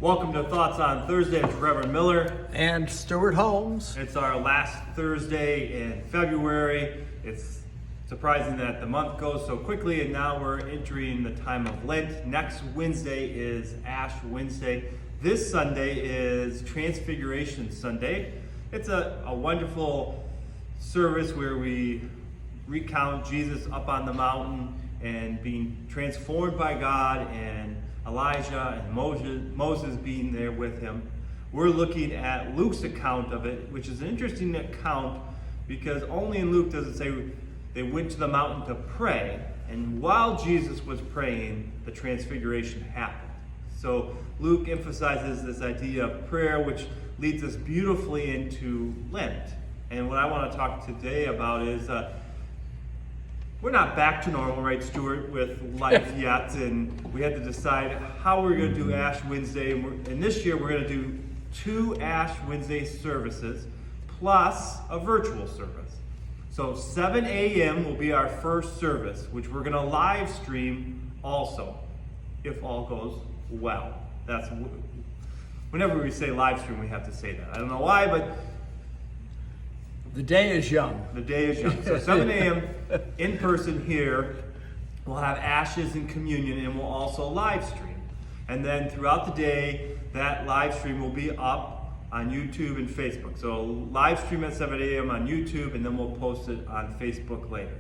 Welcome to Thoughts on Thursday. It's Reverend Miller. And Stuart Holmes. It's our last Thursday in February. It's surprising that the month goes so quickly, and now we're entering the time of Lent. Next Wednesday is Ash Wednesday. This Sunday is Transfiguration Sunday. It's a wonderful service where we recount Jesus up on the mountain and being transformed by God, and Elijah and Moses being there with him. We're looking at Luke's account of it, which is an interesting account because only in Luke does it say they went to the mountain to pray, and while Jesus was praying, the transfiguration happened. So Luke emphasizes this idea of prayer, which leads us beautifully into Lent. And what I want to talk today about is we're not back to normal, right, Stuart, with life yet, and we had to decide how we're going to do Ash Wednesday. And this year we're going to do 2 Ash Wednesday services plus a virtual service. So 7 a.m. will be our first service, which we're going to live stream also, if all goes well. That's whenever we say live stream, we have to say that. I don't know why, but the day is young. The day is young. So 7 a.m. in person here, we'll have ashes and communion, and we'll also live stream. And then throughout the day, that live stream will be up on YouTube and Facebook. So live stream at 7 a.m. on YouTube, and then we'll post it on Facebook later.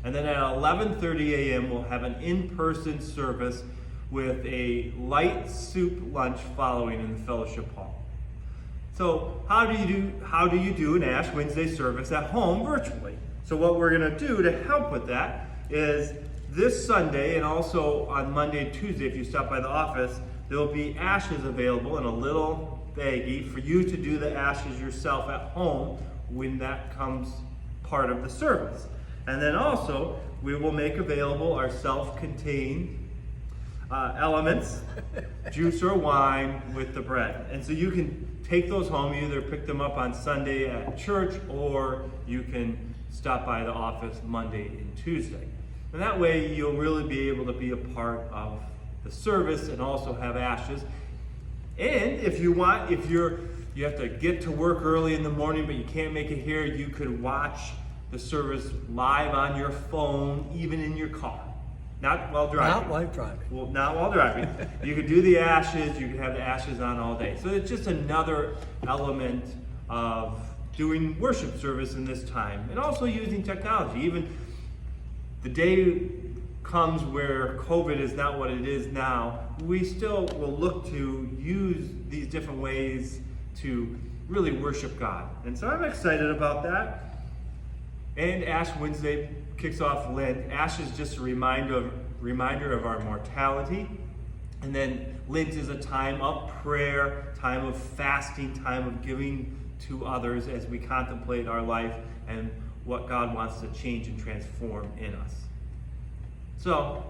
And then at 11:30 a.m. we'll have an in-person service with a light soup lunch following in the fellowship hall. So how do you do an Ash Wednesday service at home virtually? So what we're going to do to help with that is this Sunday, and also on Monday and Tuesday, if you stop by the office, there will be ashes available in a little baggie for you to do the ashes yourself at home when that comes part of the service. And then also, we will make available our self-contained elements, juice or wine with the bread. And so you can take those home. You either pick them up on Sunday at church, or you can stop by the office Monday and Tuesday. And that way you'll really be able to be a part of the service and also have ashes. And if you want, you have to get to work early in the morning but you can't make it here, you could watch the service live on your phone, even in your car. Not while driving. Not while driving. Well, not while driving. You could do the ashes, you could have the ashes on all day. So it's just another element of doing worship service in this time, and also using technology. Even the day comes where COVID is not what it is now, we still will look to use these different ways to really worship God. And so I'm excited about that. And Ash Wednesday kicks off Lent. Ash is just a reminder of our mortality. And then Lent is a time of prayer, time of fasting, time of giving to others as we contemplate our life and what God wants to change and transform in us. So,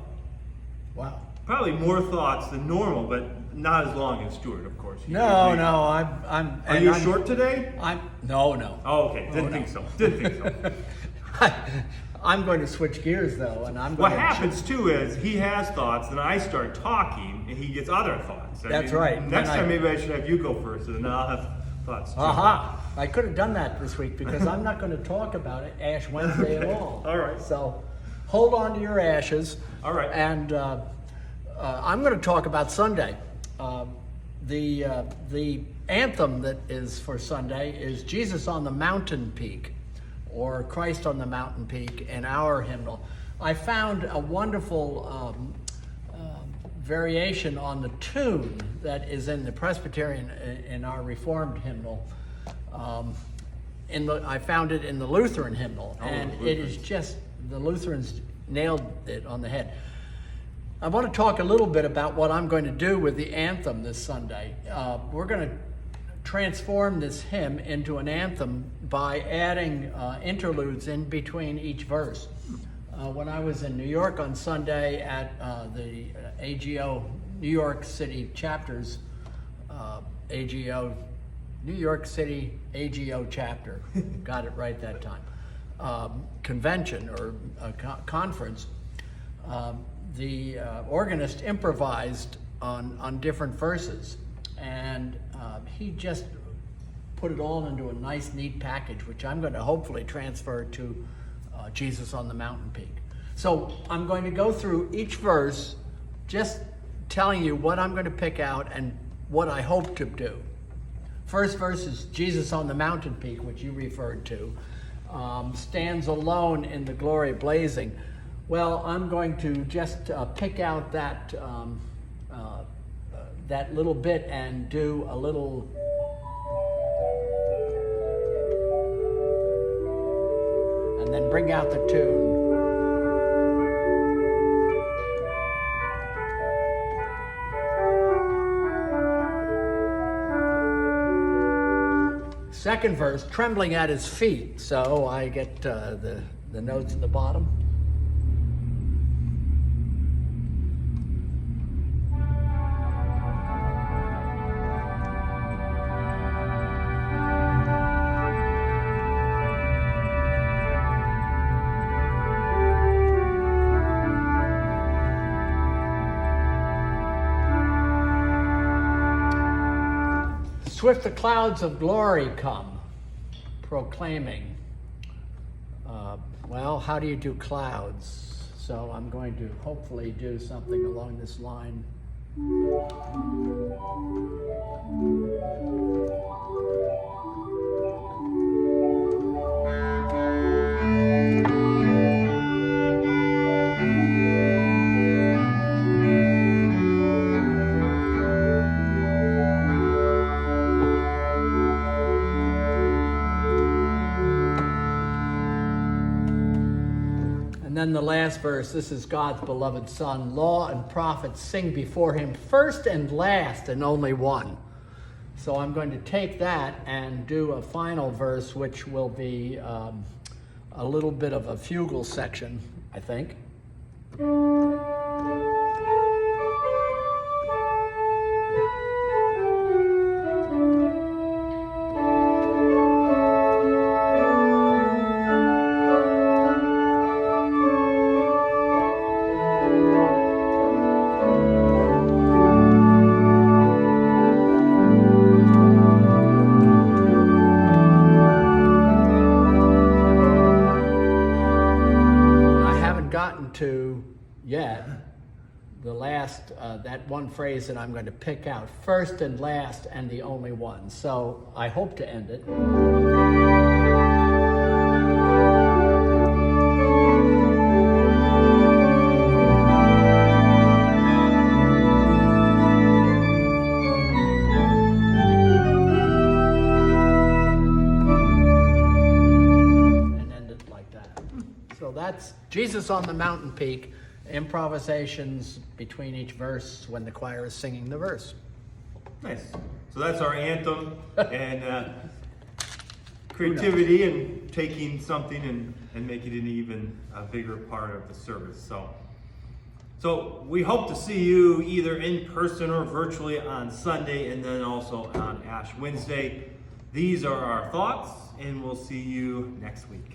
wow, probably more thoughts than normal, but not as long as Stuart, of course. No, I'm. Are you short today? No. Oh, okay. Didn't think so. I'm going to switch gears though, and I'm. What happens too is he has thoughts, and I start talking, and he gets other thoughts. That's right. Next time, maybe I should have you go first, and then I'll have thoughts too. Aha! I could have done that this week because I'm not going to talk about it Ash Wednesday at all. All right. So, hold on to your ashes. All right. And I'm going to talk about Sunday. The anthem that is for Sunday is Jesus on the Mountain Peak, or Christ on the Mountain Peak in our hymnal. I found a wonderful variation on the tune that is in the Presbyterian, in our Reformed hymnal. I found it in the Lutheran hymnal, and it is just, the Lutherans nailed it on the head. I want to talk a little bit about what I'm going to do with the anthem this Sunday. We're going to transform this hymn into an anthem by adding interludes in between each verse. When I was in New York on Sunday at the AGO New York City chapters, New York City AGO chapter, got it right that time, convention or conference, the organist improvised on different verses. and he just put it all into a nice, neat package, which I'm going to hopefully transfer to Jesus on the Mountain Peak. So I'm going to go through each verse, just telling you what I'm going to pick out and what I hope to do. First verse is Jesus on the Mountain Peak, which you referred to. Stands alone in the glory blazing. Well, I'm going to just pick out that that little bit and do a little and then bring out the tune. Second verse, trembling at his feet. So I get the notes in the bottom. Swift the clouds of glory come, proclaiming. Well, how do you do clouds? So I'm going to hopefully do something along this line. And then the last verse, this is God's beloved Son. Law and prophets sing before him, first and last and only one. So I'm going to take that and do a final verse, which will be a little bit of a fugal section, I think. To yet the last that one phrase that I'm going to pick out, first and last and the only one. So I hope to end it. So that's Jesus on the Mountain Peak, improvisations between each verse when the choir is singing the verse. Nice. So that's our anthem and creativity and taking something and making it an even bigger part of the service. So we hope to see you either in person or virtually on Sunday and then also on Ash Wednesday. These are our thoughts, and we'll see you next week.